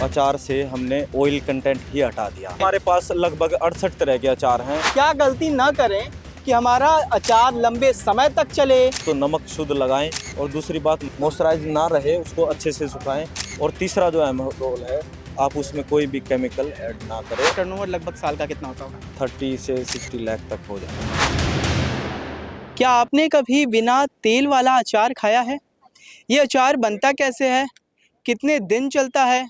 अचार से हमने ऑयल कंटेंट ही हटा दिया। हमारे पास लगभग 68 तरह के अचार हैं। क्या गलती ना करें कि हमारा अचार लंबे समय तक चले। तो नमक शुद्ध लगाएं और दूसरी बात मॉइस्चराइज ना रहे उसको अच्छे से सुखाएं। और तीसरा जो अहम रोल है, आप उसमें कोई भी केमिकल ऐड ना करें। टर्नओवर लगभग साल का कितना होता होगा? 30 से 60 लाख तक हो जाए। क्या आपने कभी बिना तेल वाला अचार खाया है? ये अचार बनता कैसे है, कितने दिन चलता है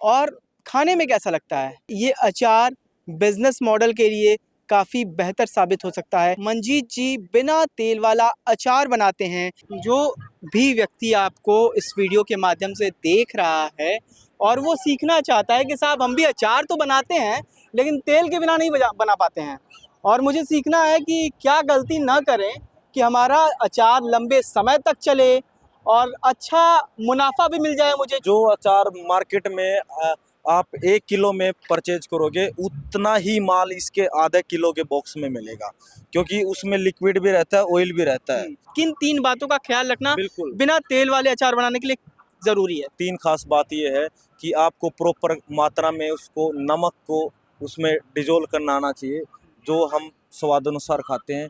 और खाने में कैसा लगता है? ये अचार बिजनेस मॉडल के लिए काफ़ी बेहतर साबित हो सकता है। मंजीत जी बिना तेल वाला अचार बनाते हैं। जो भी व्यक्ति आपको इस वीडियो के माध्यम से देख रहा है और वो सीखना चाहता है कि साहब हम भी अचार तो बनाते हैं लेकिन तेल के बिना नहीं बना पाते हैं, और मुझे सीखना है कि क्या गलती न करें कि हमारा अचार लंबे समय तक चले और अच्छा मुनाफा भी मिल जाए मुझे। जो अचार मार्केट में आप 1 किलो में परचेज करोगे उतना ही माल इसके आधे किलो के बॉक्स में मिलेगा, क्योंकि उसमें लिक्विड भी रहता है, ऑयल भी रहता है। किन 3 बातों का ख्याल रखना बिल्कुल बिना तेल वाले अचार बनाने के लिए ज़रूरी है? 3 खास बात ये है कि आपको प्रॉपर मात्रा में उसको नमक को उसमें डिजोल्व करना आना चाहिए, जो हम स्वाद अनुसार खाते हैं।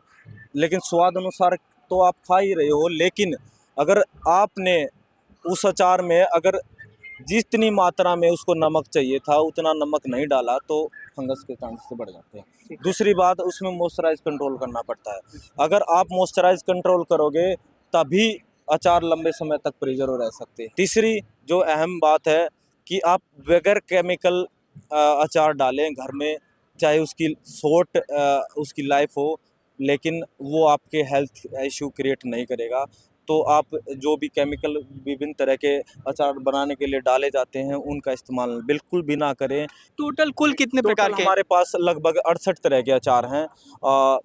लेकिन स्वाद अनुसार तो आप खा ही रहे हो, लेकिन अगर आपने उस अचार में अगर जितनी मात्रा में उसको नमक चाहिए था उतना नमक नहीं डाला तो फंगस के चांसेस बढ़ जाते हैं। दूसरी बात, उसमें मॉइस्चराइज कंट्रोल करना पड़ता है। अगर आप मॉइस्चराइज कंट्रोल करोगे तभी अचार लंबे समय तक प्रिजर्व रह सकते हैं। तीसरी जो अहम बात है कि आप बगैर केमिकल अचार डालें घर में, चाहे उसकी शॉर्ट उसकी लाइफ हो, लेकिन वो आपके हेल्थ इशू क्रिएट नहीं करेगा। तो आप जो भी केमिकल विभिन्न तरह के अचार बनाने के लिए डाले जाते हैं उनका इस्तेमाल बिल्कुल भी ना करें। टोटल कुल कितने प्रकार के? हमारे पास लगभग 68 तरह के अचार हैं।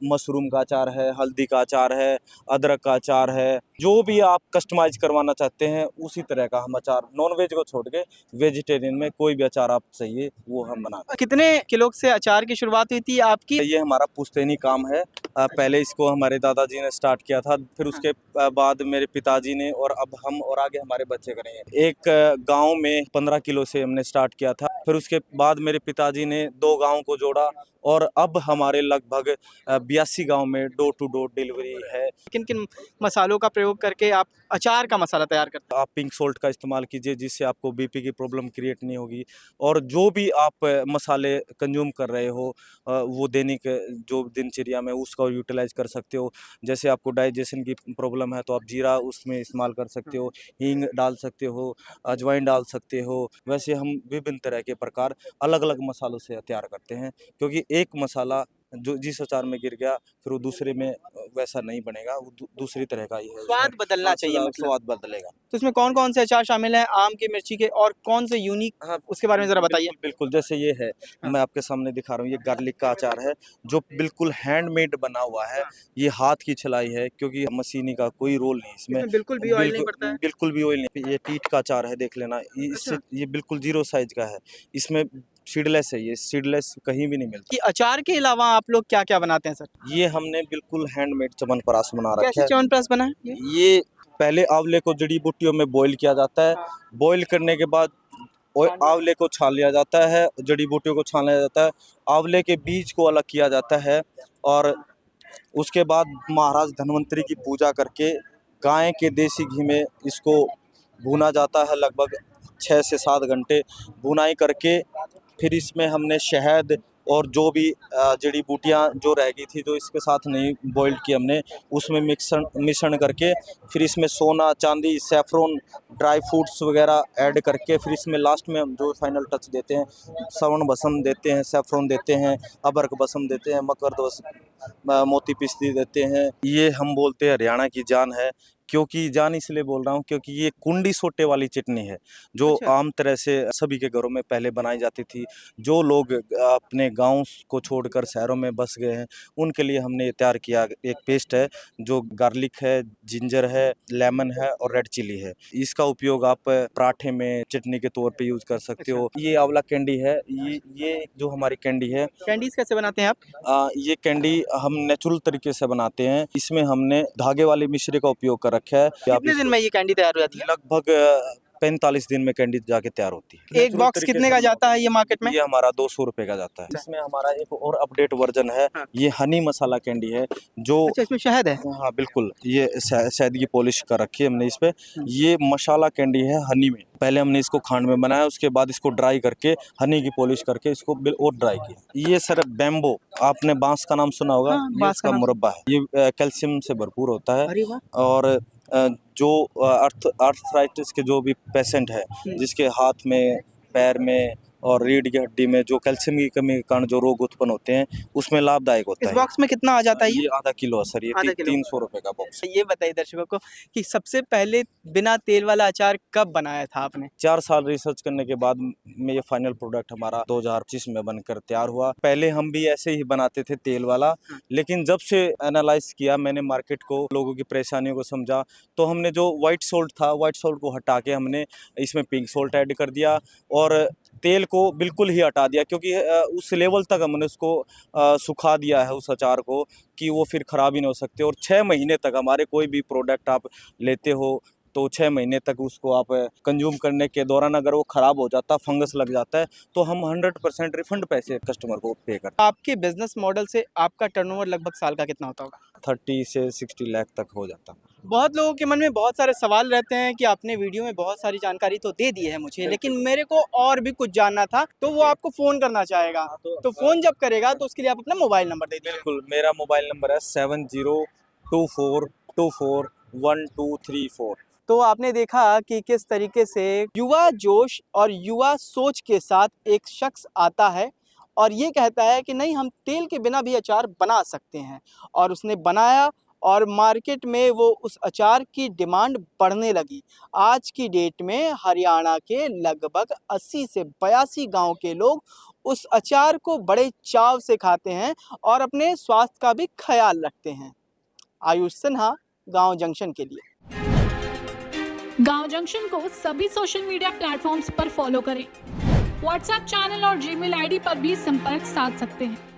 मशरूम का अचार है, हल्दी का अचार है, अदरक का अचार है। जो भी आप कस्टमाइज करवाना चाहते हैं उसी तरह का हम अचार, नॉन वेज को छोड़ के वेजिटेरियन में कोई भी अचार आप चाहिए वो हम बनाते हैं। कितने किलो से अचार की शुरुआत हुई थी आपकी? ये हमारा पुश्तैनी काम है। पहले इसको हमारे दादाजी ने स्टार्ट किया था, फिर उसके बाद मेरे पिताजी ने, और अब हम और आगे हमारे बच्चे करेंगे। एक गांव में 15 किलो से हमने स्टार्ट किया था, फिर उसके बाद मेरे पिताजी ने 2 गांव को जोड़ा और अब हमारे लगभग 82 गांव में डोर टू डोर डिलीवरी है। किन किन मसालों का प्रयोग करके आप अचार का मसाला तैयार करते आप पिंक सोल्ट का इस्तेमाल कीजिए जिससे आपको बीपी की प्रॉब्लम क्रिएट नहीं होगी। और जो भी आप मसाले कंज्यूम कर रहे हो वो दैनिक जो दिनचर्या में उसका यूटिलाइज कर सकते हो। जैसे आपको डाइजेशन की प्रॉब्लम है तो आप जीरा उसमें इस्तेमाल कर सकते हो, हींग डाल सकते हो, अजवाइन डाल सकते हो। वैसे हम विभिन्न तरह के प्रकार अलग अलग मसालों से तैयार करते हैं, क्योंकि एक मसाला जो जिस अचार में गिर गया फिर वो दूसरे में वैसा नहीं बनेगा, वो दूसरी तरह का ही है। स्वाद बदलना चाहिए मतलब। स्वाद बदलेगा। तो इसमें कौन कौन से अचार शामिल हैं, आम के, मिर्ची के, और कौन से यूनिक, हाँ, उसके बारे में ज़रा बताइए। बिल्कुल, बिल्कुल। जैसे ये है, मैं आपके सामने दिखा रहा हूँ, ये गार्लिक का अचार है जो बिल्कुल हैंडमेड बना हुआ है। ये हाथ की छलाई है, क्योंकि मशीनी का कोई रोल नहीं इसमें। बिल्कुल भी ऑयल नहीं पड़ता है। बिल्कुल भी ऑयल नहीं। ये टीट का अचार है, देख लेना। इससे ये बिल्कुल 0 साइज का है। इसमें सीडलेस है, ये सीडलेस कहीं भी नहीं मिलता। कि अचार के अलावा आप लोग क्या क्या बनाते हैं सर? ये हमने बिल्कुल हैंडमेड च्यवनप्राश बना रखा कैसे है। च्यवनप्राश बना है ये पहले आंवले को जड़ी बूटियों में बॉईल किया जाता है। बॉईल करने के बाद आंवले को छान लिया जाता है, जड़ी बूटियों को छान लिया जाता है, आंवले के बीज को अलग किया जाता है, और उसके बाद महाराज धन्वंतरी की पूजा करके गाय के देसी घी में इसको भूना जाता है। लगभग 6 से 7 घंटे भुनाई करके फिर इसमें हमने शहद और जो भी जड़ी बूटियाँ जो रह गई थी जो इसके साथ नहीं बॉइल्ड की हमने, उसमें मिश्रण करके फिर इसमें सोना, चांदी, सैफरन, ड्राई फ्रूट्स वगैरह ऐड करके फिर इसमें लास्ट में हम जो फाइनल टच देते हैं, श्रवण भस्म देते हैं, सैफरन देते हैं, अबरक भस्म देते हैं, मोती पिस्ती देते हैं। ये हम बोलते हैं हरियाणा की जान है। क्योंकि जान इसलिए बोल रहा हूँ क्योंकि ये कुंडी सोटे वाली चटनी है जो आम तरह से सभी के घरों में पहले बनाई जाती थी। जो लोग अपने गांव को छोड़कर शहरों में बस गए हैं उनके लिए हमने तैयार किया एक पेस्ट है जो गार्लिक है, जिंजर है, लेमन है और रेड चिली है। इसका उपयोग आप पराठे में चटनी के तौर पे यूज कर सकते हो। ये आंवला कैंडी है, ये जो हमारी कैंडी है। कैंडीज कैसे बनाते हैं आप? ये कैंडी हम नेचुरल तरीके से बनाते हैं। इसमें हमने धागे वाली मिश्री का उपयोग कर रखा है। कितने दिन में ये कैंडी तैयार हो जाती है? लगभग 45 दिन में कैंडी जाके तैयार होती है। एक बॉक्स कितने का जाता है ये मार्केट में? ये हमारा 200 रुपए का जाता है। इसमें हमारा एक और अपडेट वर्जन है, हाँ। ये हनी मसाला कैंडी है जो अच्छा, इसमें शहद है। हाँ बिल्कुल, ये शहद की पॉलिश कर रखी है हमने इस पे। ये मसाला कैंडी है हनी में। पहले हमने इसको खांड में बनाया, उसके बाद इसको ड्राई करके हनी की पॉलिश करके इसको और ड्राई किया। ये सर बैम्बो, आपने बांस का नाम सुना होगा। हाँ, ये बांस का इसका नाम मुरब्बा है। ये कैल्शियम से भरपूर होता है। अरे वाह। और जो आर्थराइटिस के जो भी पेशेंट है, जिसके हाथ में, पैर में और रीढ़ की हड्डी में जो कैल्शियम की कमी के कारण जो रोग उत्पन्न होते हैं, उसमें लाभदायक होता इस है। बॉक्स में कितना आ जाता है ये? ये आधा किलो है सर, ये आधा किलो। 300 रुपए का बॉक्स। ये बताइए दर्शकों को कि सबसे पहले बिना तेल वाला अचार कब बनाया था आपने? 4 साल रिसर्च करने के बाद में ये फाइनल प्रोडक्ट हमारा 2025 में बनकर तैयार हुआ। पहले हम भी ऐसे ही बनाते थे तेल वाला, लेकिन जब से एनालाइज किया मैंने मार्केट को, लोगों की परेशानियों को समझा, तो हमने जो व्हाइट सॉल्ट था, व्हाइट सॉल्ट को हटा के हमने इसमें पिंक सॉल्ट ऐड कर दिया और तेल को बिल्कुल ही हटा दिया, क्योंकि उस लेवल तक हमने उसको सुखा दिया है उस अचार को कि वो फिर ख़राब ही नहीं हो सकते। और 6 महीने तक हमारे कोई भी प्रोडक्ट आप लेते हो तो 6 महीने तक उसको आप कंज्यूम करने के दौरान अगर वो ख़राब हो जाता, फंगस लग जाता है, तो हम 100% रिफंड पैसे कस्टमर को पे करते हैं। आपके बिजनेस मॉडल से आपका टर्नओवर लगभग साल का कितना होता होगा? 30 से 60 लाख तक हो जाता। बहुत लोगों के मन में बहुत सारे सवाल रहते हैं कि आपने वीडियो में बहुत सारी जानकारी तो दे दी है मुझे, लेकिन मेरे को और भी कुछ जानना था, तो वो आपको फ़ोन करना चाहेगा। तो फ़ोन जब करेगा तो उसके लिए आप अपना मोबाइल नंबर दे दीजिए। बिल्कुल, मेरा मोबाइल नंबर है 7024241234। तो आपने देखा कि किस तरीके से युवा जोश और युवा सोच के साथ एक शख्स आता है और ये कहता है कि नहीं, हम तेल के बिना भी अचार बना सकते हैं, और उसने बनाया और मार्केट में वो उस अचार की डिमांड बढ़ने लगी। आज की डेट में हरियाणा के लगभग 80 से 82 गांव के लोग उस अचार को बड़े चाव से खाते हैं और अपने स्वास्थ्य का भी ख्याल रखते हैं। आयुष सिन्हा, गांव जंक्शन के लिए। गांव जंक्शन को सभी सोशल मीडिया प्लेटफॉर्म्स पर फॉलो करें। व्हाट्सएप चैनल और जीमेल आईडी पर भी संपर्क साध सकते हैं।